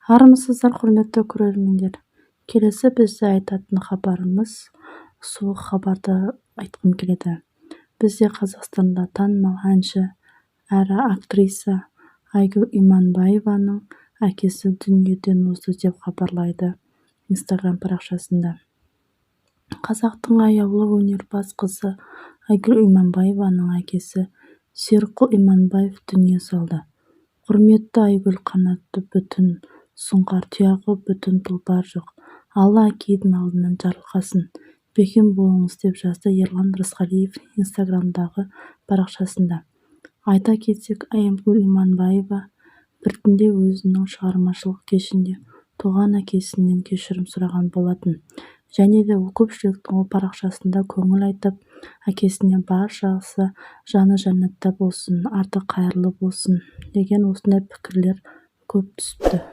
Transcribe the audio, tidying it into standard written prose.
Армысыздар, құрметті көрермендер. Келесі бізде айтатын хабарымыз суық хабарды айтқым келеді. Бізде Қазақстанда танымал әнші әрі актриса Айгүл Иманбаеваның әкесі дүниеден озды деп хабарлайды Instagram парақшасында. Қазақтың аяулы өнерпаз қызы Айгүл Иманбаеваның әкесі Серікқұл Иманбаев дүние салды. Құрметті Айгүл, қанатты бүтін сұңқар, тұяғы бүтін тұлпар жоқ. Алла әкейдің алдынан жарылқасын, бекем болыңыз деп жазды Ерлан Рысқалиев Инстаграмдағы парақшасында. Айта кетсек, Айгүл Иманбаева біртінде өзінің шығармашылық кешінде туған әкесінен кешірім сұраған болатын. Және де ол көпшіліктің парақшасында көңіл айтып, әкесіне баршасы жаны жәннатта болсын, арты қайырлы болсын деген осындай пікірлер көп түсіпті.